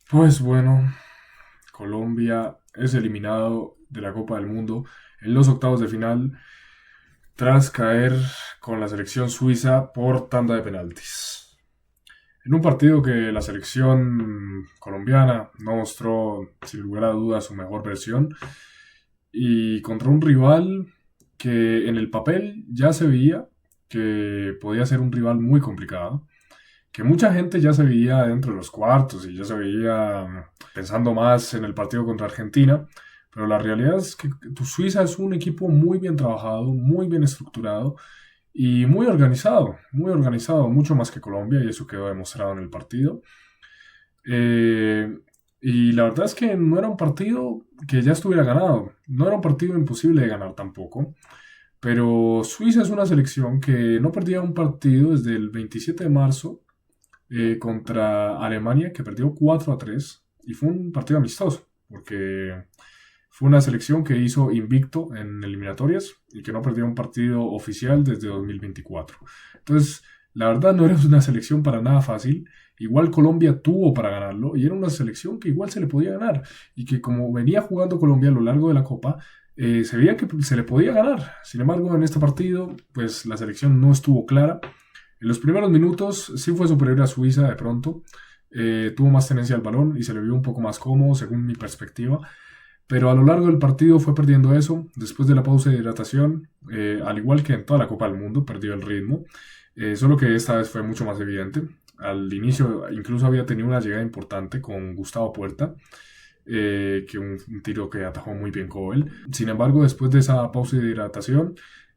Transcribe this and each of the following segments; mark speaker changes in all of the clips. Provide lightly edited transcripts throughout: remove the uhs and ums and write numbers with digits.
Speaker 1: Pues bueno, Colombia es eliminado de la Copa del Mundo en los octavos de final tras caer con la selección suiza por tanda de penaltis. En un partido que la selección colombiana no mostró sin lugar a dudas su mejor versión y contra un rival que en el papel ya se veía que podía ser un rival muy complicado, que mucha gente ya se veía dentro de los cuartos y ya se veía pensando más en el partido contra Argentina, pero la realidad es que tu Suiza es un equipo muy bien trabajado, muy bien estructurado y muy organizado, mucho más que Colombia y eso quedó demostrado en el partido. Eh, y la verdad es que no era un partido que ya estuviera ganado, no era un partido imposible de ganar tampoco. Pero Suiza es una selección que no perdía un partido desde el 27 de marzo contra Alemania, que perdió 4-3 y fue un partido amistoso, porque fue una selección que hizo invicto en eliminatorias y que no perdió un partido oficial desde 2024. Entonces, la verdad no era una selección para nada fácil. Igual Colombia tuvo para ganarlo y era una selección que igual se le podía ganar y que como venía jugando Colombia a lo largo de la Copa, se veía que se le podía ganar. Sin embargo, en este partido, pues la selección no estuvo clara. En los primeros minutos sí fue superior a Suiza de pronto, tuvo más tenencia al balón y se le vio un poco más cómodo según mi perspectiva, pero a lo largo del partido fue perdiendo eso, después de la pausa de hidratación, al igual que en toda la Copa del Mundo, perdió el ritmo, solo que esta vez fue mucho más evidente. Al inicio incluso había tenido una llegada importante con Gustavo Puerta, que un tiro que atajó muy bien Cobel. Sin embargo, después de esa pausa de hidratación,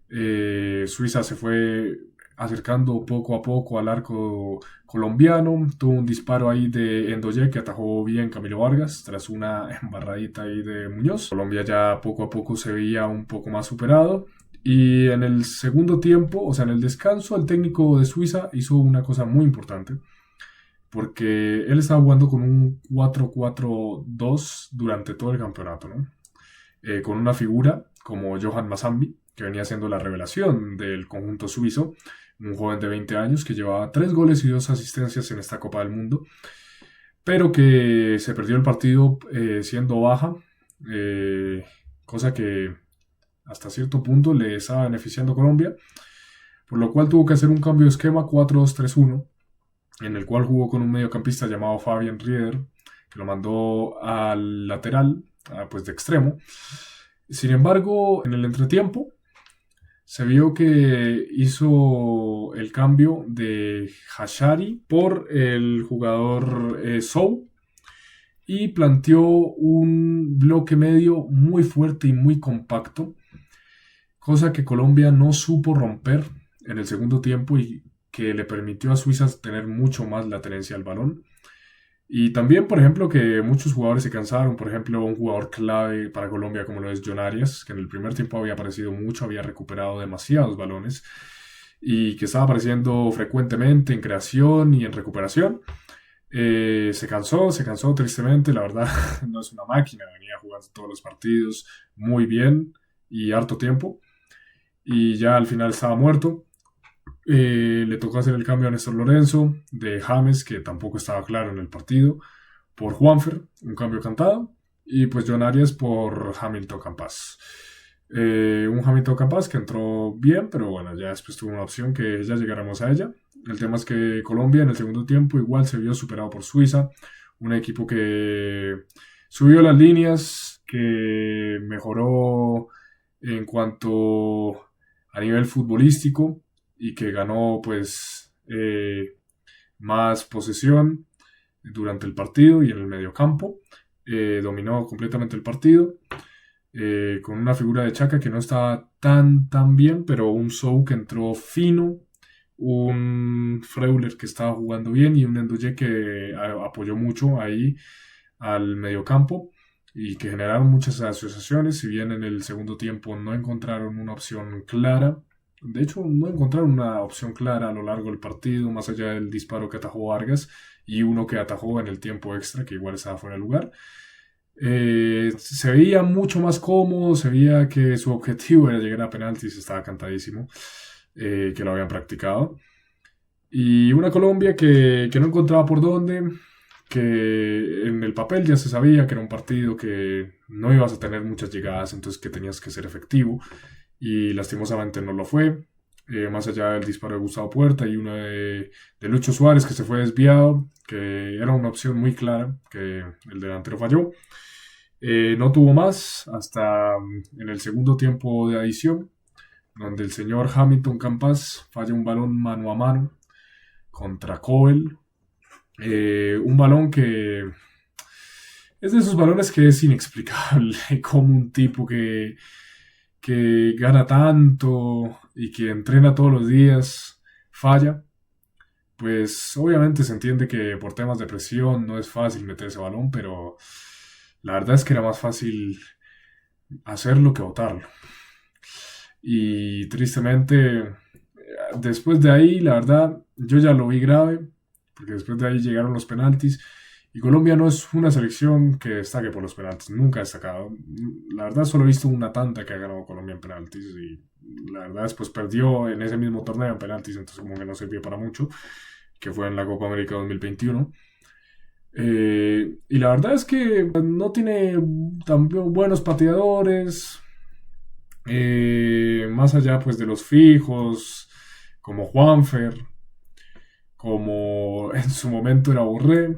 Speaker 1: Suiza se fue acercando poco a poco al arco colombiano. Tuvo un disparo ahí de Endoye que atajó bien Camilo Vargas tras una embarradita ahí de Muñoz. Colombia ya poco a poco se veía un poco más superado. Y en el segundo tiempo, o sea, en el descanso, el técnico de Suiza hizo una cosa muy importante, porque él estaba jugando con un 4-4-2 durante todo el campeonato, ¿no? Con una figura como Johan Mazambi, que venía siendo la revelación del conjunto suizo, un joven de 20 años que llevaba 3 goles y 2 asistencias en esta Copa del Mundo, pero que se perdió el partido siendo baja, eh, cosa que hasta cierto punto le estaba beneficiando a Colombia, por lo cual tuvo que hacer un cambio de esquema 4-2-3-1, en el cual jugó con un mediocampista llamado Fabian Rieder, que lo mandó al lateral, pues de extremo. Sin embargo, en el entretiempo se vio que hizo el cambio de Hashari por el jugador Sou y planteó un bloque medio muy fuerte y muy compacto, cosa que Colombia no supo romper en el segundo tiempo y que le permitió a Suiza tener mucho más la tenencia al balón. Y también, por ejemplo, que muchos jugadores se cansaron. Por ejemplo, un jugador clave para Colombia como lo es John Arias, que en el primer tiempo había aparecido mucho, había recuperado demasiados balones y que estaba apareciendo frecuentemente en creación y en recuperación. Se cansó tristemente, la verdad, no es una máquina, venía jugando todos los partidos muy bien y harto tiempo y ya al final estaba muerto. Le tocó hacer el cambio a Néstor Lorenzo de James, que tampoco estaba claro en el partido, por Juanfer, un cambio cantado, y pues John Arias por Hamilton Campas. Un Hamilton Campas que entró bien, pero bueno, ya después tuvo una opción que ya llegaremos a ella. El tema es que Colombia en el segundo tiempo igual se vio superado por Suiza, un equipo que subió las líneas, que mejoró en cuanto a nivel futbolístico y que ganó pues más posesión durante el partido y en el mediocampo. Dominó completamente el partido con una figura de Chaka que no estaba tan bien, pero un Sou que entró fino, un Freuler que estaba jugando bien y un Endoye que apoyó mucho ahí al mediocampo y que generaron muchas asociaciones, si bien en el segundo tiempo no encontraron una opción clara. De hecho, no encontraron una opción clara a lo largo del partido, más allá del disparo que atajó Vargas y uno que atajó en el tiempo extra, que igual estaba fuera de lugar. Se veía mucho más cómodo, se veía que su objetivo era llegar a penaltis, estaba cantadísimo, que lo habían practicado. Y una Colombia que no encontraba por dónde, que en el papel ya se sabía que era un partido que no ibas a tener muchas llegadas, entonces que tenías que ser efectivo y lastimosamente no lo fue. Más allá del disparo de Gustavo Puerta y uno de Lucho Suárez que se fue desviado, que era una opción muy clara que el delantero falló. No tuvo más hasta en el segundo tiempo de adición, donde el señor Hamilton Campas falla un balón mano a mano contra Cobel. Un balón que es de esos balones que es inexplicable, como un tipo que gana tanto y que entrena todos los días falla. Pues obviamente se entiende que por temas de presión no es fácil meter ese balón, pero la verdad es que era más fácil hacerlo que botarlo. Y tristemente, después de ahí, la verdad, yo ya lo vi grave, porque después de ahí llegaron los penaltis. Y Colombia no es una selección que destaque por los penaltis, nunca ha destacado. La verdad, solo he visto una tanda que ha ganado Colombia en penaltis y la verdad después perdió en ese mismo torneo en penaltis, entonces como que no sirvió para mucho, que fue en la Copa América 2021. Y la verdad es que no tiene tan buenos pateadores, más allá pues de los fijos, como Juanfer, como en su momento era Borré.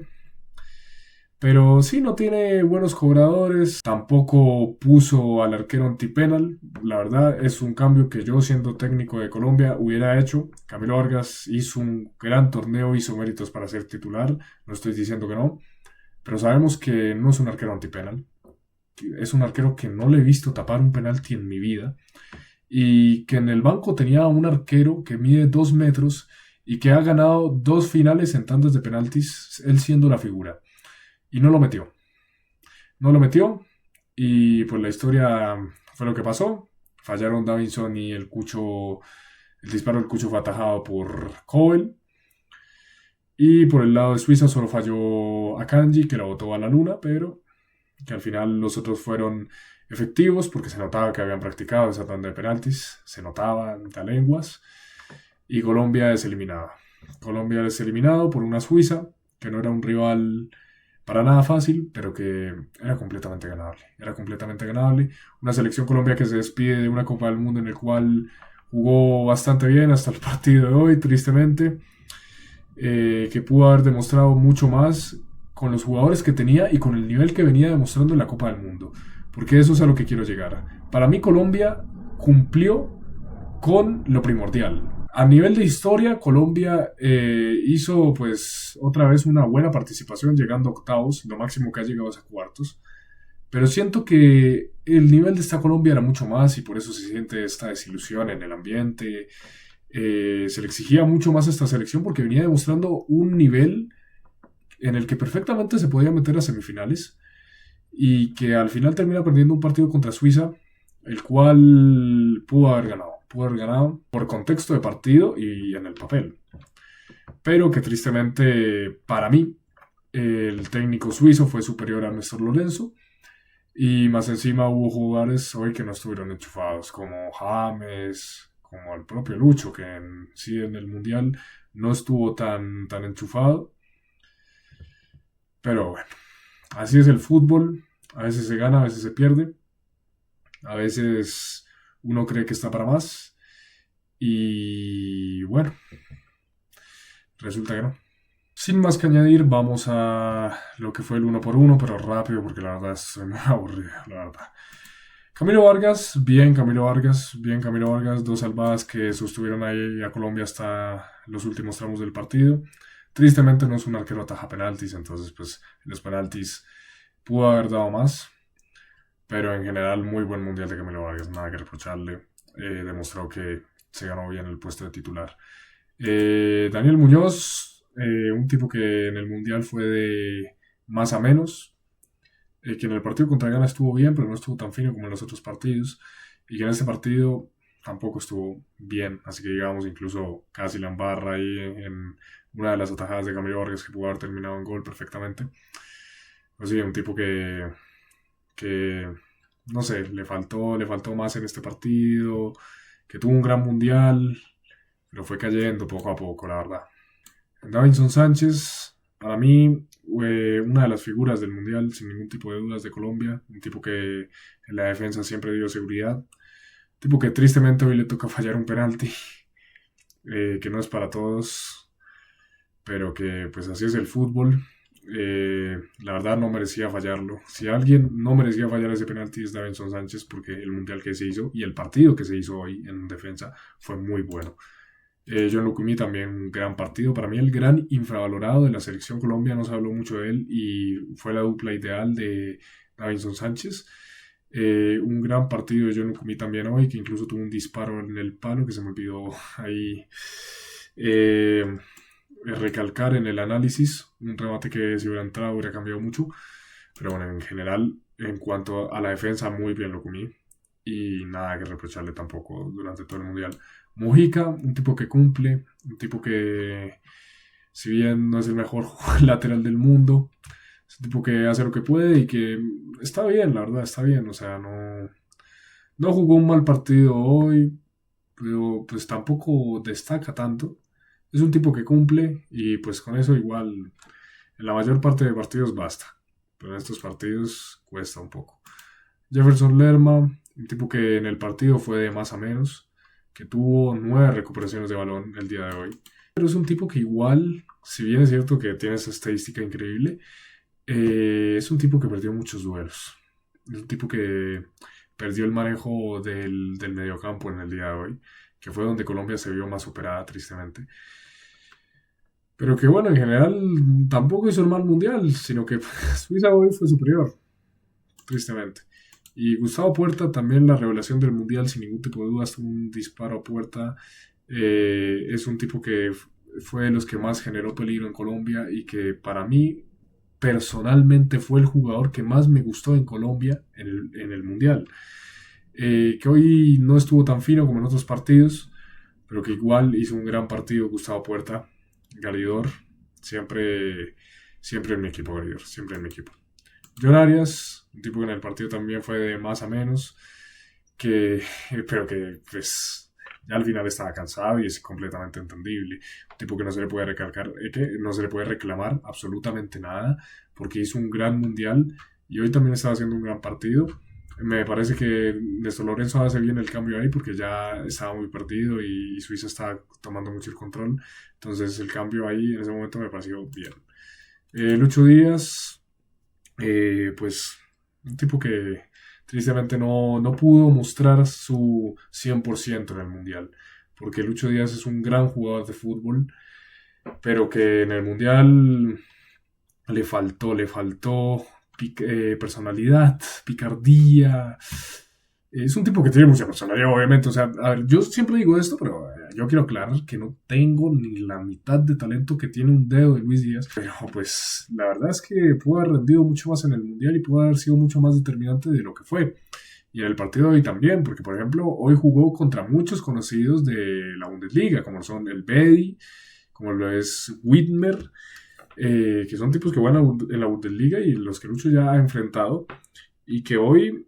Speaker 1: Pero sí, no tiene buenos cobradores, tampoco puso al arquero antipenal. La verdad es un cambio que yo siendo técnico de Colombia hubiera hecho. Camilo Vargas hizo un gran torneo, hizo méritos para ser titular, no estoy diciendo que no, pero sabemos que no es un arquero antipenal. Es un arquero que no le he visto tapar un penalti en mi vida y que en el banco tenía un arquero que mide 2 metros y que ha ganado 2 finales en tandas de penaltis, él siendo la figura. Y no lo metió. No lo metió y pues la historia fue lo que pasó. Fallaron Davinson y el Cucho, el disparo del Cucho fue atajado por Cobel. Y por el lado de Suiza solo falló Akanji, que la botó a la luna, pero que al final los otros fueron efectivos porque se notaba que habían practicado esa tanda de penaltis, se notaba a lenguas. Y Colombia es eliminada. Colombia es eliminado por una Suiza que no era un rival para nada fácil, pero que era completamente ganable. Era completamente ganable. Una selección Colombia que se despide de una Copa del Mundo en el cual jugó bastante bien hasta el partido de hoy, tristemente. Que pudo haber demostrado mucho más con los jugadores que tenía y con el nivel que venía demostrando en la Copa del Mundo. Porque eso es a lo que quiero llegar. Para mí Colombia cumplió con lo primordial. A nivel de historia, Colombia hizo pues otra vez una buena participación llegando a octavos, lo máximo que ha llegado es a cuartos. Pero siento que el nivel de esta Colombia era mucho más y por eso se siente esta desilusión en el ambiente. Se le exigía mucho más a esta selección porque venía demostrando un nivel en el que perfectamente se podía meter a semifinales y que al final termina perdiendo un partido contra Suiza, el cual pudo haber ganado por contexto de partido y en el papel, pero que tristemente para mí el técnico suizo fue superior a Néstor Lorenzo y más encima hubo jugadores hoy que no estuvieron enchufados como James, como el propio Lucho que sí en el Mundial no estuvo tan enchufado, pero bueno, así es el fútbol, a veces se gana, a veces se pierde, a veces uno cree que está para más y bueno, resulta que no. Sin más que añadir, vamos a lo que fue el uno por uno, pero rápido porque la verdad es muy aburrido, la verdad. Bien Camilo Vargas, dos salvadas que sostuvieron ahí a Colombia hasta los últimos tramos del partido. Tristemente no es un arquero ataja penaltis, entonces pues los penaltis pudo haber dado más, pero en general muy buen mundial de Camilo Vargas, nada que reprocharle. Demostró que se ganó bien el puesto de titular. Daniel Muñoz, un tipo que en el mundial fue de más a menos, que en el partido contra Ghana estuvo bien, pero no estuvo tan fino como en los otros partidos, y que en este partido tampoco estuvo bien, así que digamos incluso casi la embarra ahí en una de las atajadas de Camilo Vargas que pudo haber terminado en gol perfectamente. Pues sí, un tipo que no sé, le faltó más en este partido, que tuvo un gran mundial, pero fue cayendo poco a poco, la verdad. Davinson Sánchez, para mí, una de las figuras del Mundial, sin ningún tipo de dudas, de Colombia. Un tipo que en la defensa siempre dio seguridad. Un tipo que tristemente hoy le toca fallar un penalti, que no es para todos, pero que pues así es el fútbol. La verdad no merecía fallarlo. Si alguien no merecía fallar ese penalti es Davinson Sánchez, porque el mundial que se hizo y el partido que se hizo hoy en defensa fue muy bueno. John Lucumí también un gran partido. Para mí el gran infravalorado de la selección Colombia, no se habló mucho de él y fue la dupla ideal de Davinson Sánchez. Un gran partido de John Lucumí también hoy, que incluso tuvo un disparo en el palo que se me olvidó ahí recalcar en el análisis. Un remate que si hubiera entrado hubiera cambiado mucho. Pero bueno, en general, en cuanto a la defensa, muy bien Lucumí. Y nada que reprocharle tampoco durante todo el mundial. Mujica, un tipo que cumple, un tipo que, si bien no es el mejor lateral del mundo, es un tipo que hace lo que puede y que está bien, la verdad, está bien. O sea, no jugó un mal partido hoy, pero pues tampoco destaca tanto. Es un tipo que cumple y pues con eso igual en la mayor parte de partidos basta. Pero en estos partidos cuesta un poco. Jefferson Lerma, un tipo que en el partido fue de más a menos, que tuvo 9 recuperaciones de balón el día de hoy. Pero es un tipo que igual, si bien es cierto que tiene esa estadística increíble, es un tipo que perdió muchos duelos. Es un tipo que perdió el manejo del mediocampo en el día de hoy, que fue donde Colombia se vio más superada, tristemente. Pero que bueno, en general tampoco hizo el mal mundial, sino que Suiza hoy fue superior, tristemente. Y Gustavo Puerta, también la revelación del mundial, sin ningún tipo de dudas, un disparo a puerta. Es un tipo que fue de los que más generó peligro en Colombia y que para mí personalmente fue el jugador que más me gustó en Colombia en el mundial. Que hoy no estuvo tan fino como en otros partidos, pero que igual hizo un gran partido Gustavo Puerta, Garidor, siempre, siempre en mi equipo, Garidor, siempre en mi equipo. John Arias, un tipo que en el partido también fue de más a menos, que, pero que pues ya al final estaba cansado y es completamente entendible. Un tipo que no se le puede recalcar, que no se le puede reclamar absolutamente nada, porque hizo un gran mundial y hoy también estaba haciendo un gran partido. Me parece que Néstor Lorenzo hace bien el cambio ahí porque ya estaba muy perdido y Suiza estaba tomando mucho el control. Entonces el cambio ahí en ese momento me pareció bien. Lucho Díaz, pues un tipo que tristemente no pudo mostrar su 100% en el Mundial, porque Lucho Díaz es un gran jugador de fútbol, pero que en el Mundial le faltó personalidad, picardía. Es un tipo que tiene mucha personalidad, obviamente. O sea, a ver, yo siempre digo esto, pero yo quiero aclarar que no tengo ni la mitad de talento que tiene un dedo de Luis Díaz. Pero pues la verdad es que pudo haber rendido mucho más en el Mundial y pudo haber sido mucho más determinante de lo que fue. Y en el partido de hoy también, porque por ejemplo, hoy jugó contra muchos conocidos de la Bundesliga, como son el Bedi, como lo es Widmer, que son tipos que van en la Bundesliga y los que Lucho ya ha enfrentado. Y que hoy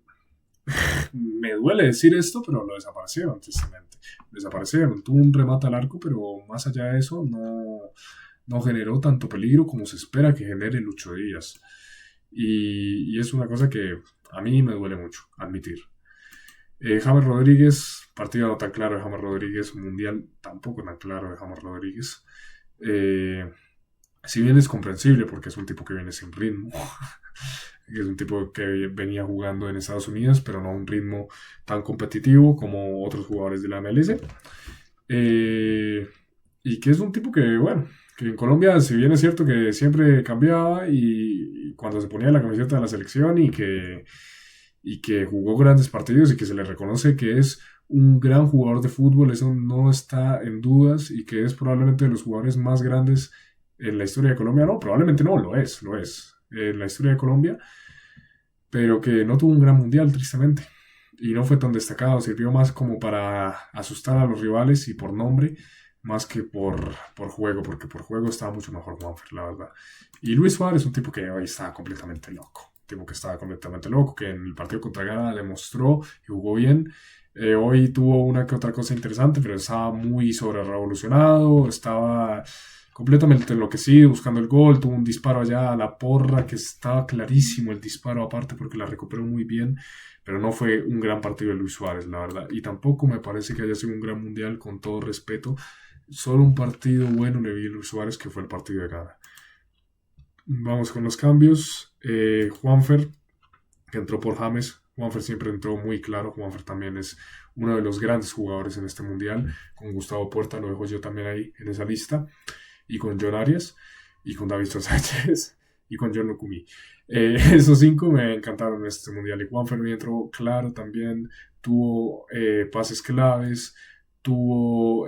Speaker 1: me duele decir esto, pero lo desaparecieron, tristemente. Desaparecieron. Tuvo un remate al arco, pero más allá de eso, no generó tanto peligro como se espera que genere Lucho Díaz. Y es una cosa que a mí me duele mucho admitir. James Rodríguez, partido no tan claro de James Rodríguez, mundial tampoco tan claro de James Rodríguez. Si bien es comprensible porque es un tipo que viene sin ritmo, que es un tipo que venía jugando en Estados Unidos, pero no a un ritmo tan competitivo como otros jugadores de la MLS. Y que es un tipo que, bueno, que en Colombia, si bien es cierto que siempre cambiaba y cuando se ponía la camiseta de la selección y que jugó grandes partidos y que se le reconoce que es un gran jugador de fútbol, eso no está en dudas y que es probablemente de los jugadores más grandes en la historia de Colombia. No, probablemente no, lo es en la historia de Colombia, pero que no tuvo un gran mundial, tristemente. Y no fue tan destacado, sirvió más como para asustar a los rivales y por nombre, más que por juego, porque por juego estaba mucho mejor Juanfer, la verdad. Y Luis Suárez, un tipo que hoy estaba completamente loco, un tipo que estaba completamente loco, que en el partido contra Ghana demostró y jugó bien. Hoy tuvo una que otra cosa interesante, pero estaba muy sobre revolucionado, estaba completamente enloquecido, buscando el gol, tuvo un disparo allá a la porra, que estaba clarísimo el disparo aparte porque la recuperó muy bien, pero no fue un gran partido de Luis Suárez, la verdad, y tampoco me parece que haya sido un gran mundial, con todo respeto, solo un partido bueno le vi a Luis Suárez, que fue el partido de Ghana. Vamos con los cambios. Juanfer, que entró por James. Juanfer siempre entró muy claro. Juanfer también es uno de los grandes jugadores en este mundial. Con Gustavo Puerta lo dejo yo también ahí en esa lista. Y con John Arias. Y con David Sánchez. Y con John Lukumi. Esos 5 me encantaron en este mundial. Y Juanfer me entró claro también. Tuvo pases claves. Tuvo,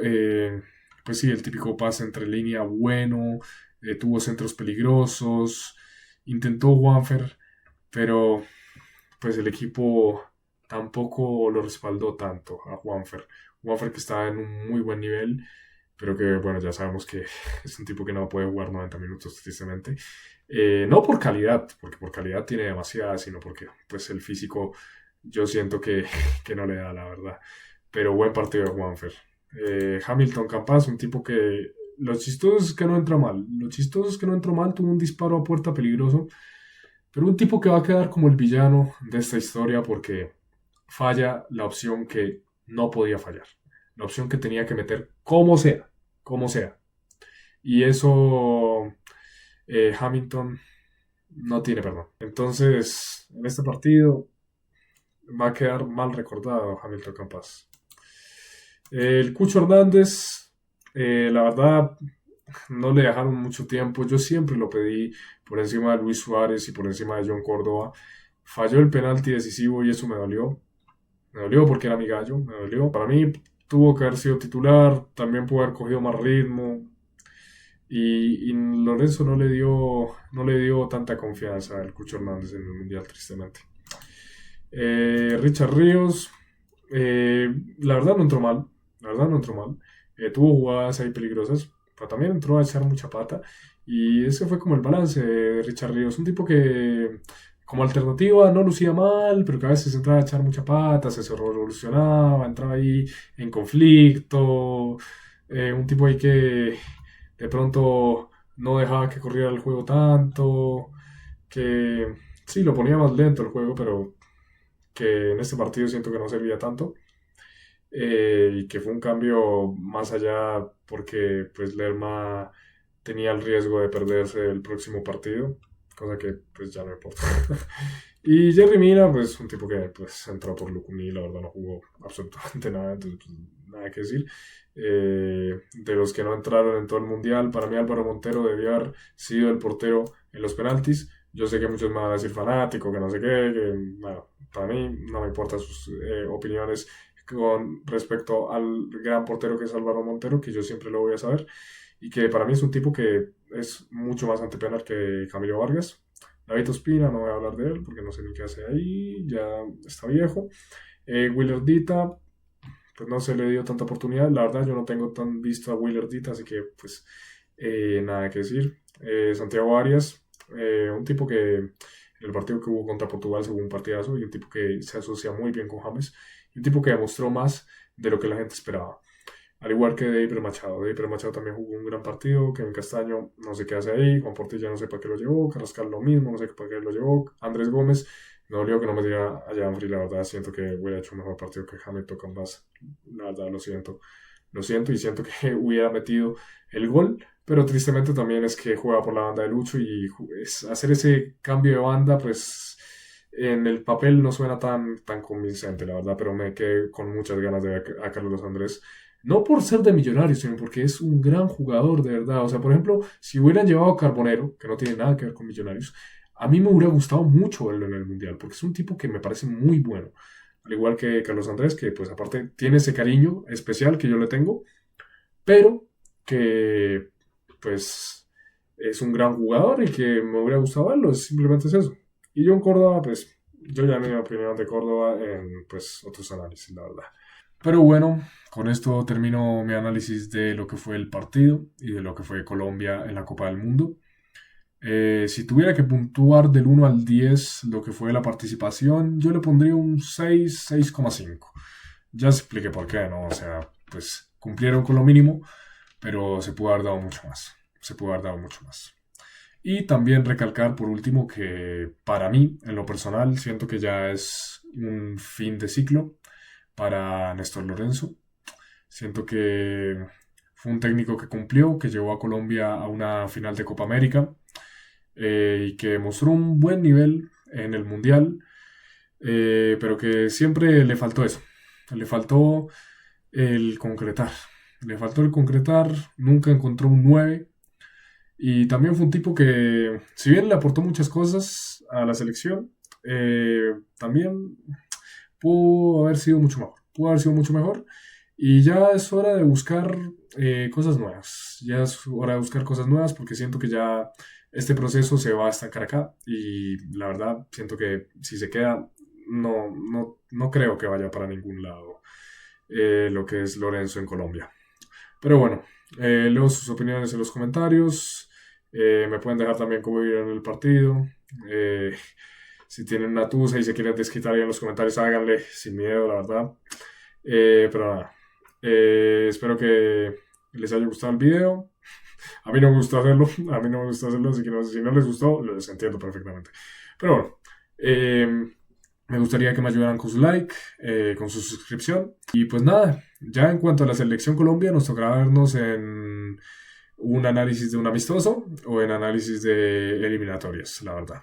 Speaker 1: pues sí, el típico pase entre línea bueno. Tuvo centros peligrosos. Intentó Juanfer, pero pues el equipo tampoco lo respaldó tanto a Juanfer. Juanfer que está en un muy buen nivel, pero que bueno, ya sabemos que es un tipo que no puede jugar 90 minutos tristemente. No por calidad, porque por calidad tiene demasiada, sino porque pues el físico yo siento que no le da, la verdad. Pero buen partido de Juanfer. Hamilton Campas, un tipo que lo chistoso es que no entra mal. Lo chistoso es que no entró mal, tuvo un disparo a puerta peligroso, pero un tipo que va a quedar como el villano de esta historia porque falla la opción que no podía fallar. La opción que tenía que meter como sea, como sea. Y eso Hamilton no tiene perdón. Entonces, en este partido va a quedar mal recordado Hamilton Campas. El Cucho Hernández, la verdad, no le dejaron mucho tiempo. Yo siempre lo pedí por encima de Luis Suárez y por encima de John Córdoba. Falló el penalti decisivo y eso me dolió. Me dolió porque era mi gallo, me dolió. Para mí tuvo que haber sido titular, también pudo haber cogido más ritmo. Y Lorenzo no le dio tanta confianza al Cucho Hernández en el Mundial, tristemente. Richard Ríos, la verdad no entró mal. La verdad no entró mal. Tuvo jugadas ahí peligrosas, pero también entró a echar mucha pata. Y ese fue como el balance de Richard Ríos. Un tipo que como alternativa no lucía mal, pero que a veces entraba a echar mucha pata, se revolucionaba, entraba ahí en conflicto. Un tipo ahí que de pronto no dejaba que corriera el juego tanto, que sí, lo ponía más lento el juego, pero que en este partido siento que no servía tanto. Y que fue un cambio más allá porque pues Lerma tenía el riesgo de perderse el próximo partido, cosa que pues ya no importa. Y Jerry Mina, pues un tipo que pues entró por Lucumí, la verdad no jugó absolutamente nada, entonces pues, nada que decir. De los que no entraron en todo el mundial, para mí Álvaro Montero debió haber sido el portero en los penaltis. Yo sé que muchos me van a decir fanático, que no sé qué, que bueno, para mí no me importan sus opiniones con respecto al gran portero que es Álvaro Montero, que yo siempre lo voy a saber, y que para mí es un tipo que es mucho más antipenal que Camilo Vargas. David Ospina, no voy a hablar de él porque no sé ni qué hace ahí, ya está viejo. Willer Dita, pues no se le dio tanta oportunidad, la verdad yo no tengo tan visto a Willer Dita, así que pues nada que decir. Santiago Arias, un tipo que en el partido que hubo contra Portugal se hubo un partidazo y un tipo que se asocia muy bien con James y un tipo que demostró más de lo que la gente esperaba. Al igual que Deiber Machado. Deiber Machado también jugó un gran partido. Kevin Castaño no sé qué hace ahí. Juan Portilla no sé para qué lo llevó. Carrascal lo mismo, no sé para qué lo llevó. Andrés Gómez, me dolió que no me diera a Janfrey. La verdad, siento que hubiera hecho un mejor partido que Hamilton Campas. La verdad, lo siento. Lo siento y siento que hubiera metido el gol. Pero tristemente también es que juega por la banda de Lucho y hacer ese cambio de banda, pues en el papel no suena tan convincente, la verdad, pero me quedé con muchas ganas de ver a Carlos Andrés. No por ser de Millonarios, sino porque es un gran jugador, de verdad. O sea, por ejemplo, si hubieran llevado a Carbonero, que no tiene nada que ver con Millonarios, a mí me hubiera gustado mucho verlo en el Mundial, porque es un tipo que me parece muy bueno. Al igual que Carlos Andrés, que pues aparte tiene ese cariño especial que yo le tengo, pero que pues es un gran jugador y que me hubiera gustado verlo, simplemente es eso. Y John Córdoba, pues yo ya mi opinión de Córdoba en pues otros análisis, la verdad. Pero bueno, con esto termino mi análisis de lo que fue el partido y de lo que fue Colombia en la Copa del Mundo. Si tuviera que puntuar del 1 al 10 lo que fue la participación, yo le pondría un 6, 6,5. Ya expliqué por qué, ¿no? O sea, pues cumplieron con lo mínimo, pero se pudo haber dado mucho más. se pudo haber dado mucho más. Y también recalcar por último que para mí, en lo personal, siento que ya es un fin de ciclo para Néstor Lorenzo. Siento que fue un técnico que cumplió, que llevó a Colombia a una final de Copa América y que mostró un buen nivel en el Mundial, pero que siempre le faltó eso. Le faltó el concretar. Le faltó el concretar, nunca encontró un 9. Y también fue un tipo que, si bien le aportó muchas cosas a la selección, también pudo haber sido mucho mejor. Pudo haber sido mucho mejor. Y ya es hora de buscar cosas nuevas. Ya es hora de buscar cosas nuevas porque siento que ya este proceso se va a estancar acá. Y la verdad, siento que si se queda, no creo que vaya para ningún lado lo que es Lorenzo en Colombia. Pero bueno, leo sus opiniones en los comentarios. Me pueden dejar también cómo vieron el partido. Eh, si tienen una tusa y se quieren desquitar ahí en los comentarios, háganle sin miedo, la verdad. Pero nada, espero que les haya gustado el video. A mí no me gustó hacerlo, a mí no me gusta hacerlo, así que si no les gustó, les entiendo perfectamente. Pero bueno, me gustaría que me ayudaran con su like, con su suscripción. Y pues nada, ya en cuanto a la selección Colombia, nos tocará vernos en un análisis de un amistoso o en análisis de eliminatorias, la verdad.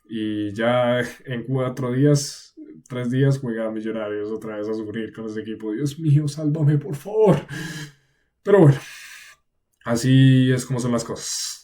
Speaker 1: Y ya en 4 días, 3 días, juega Millonarios otra vez a sufrir con ese equipo. Dios mío, sálvame, por favor. Pero bueno, así es como son las cosas.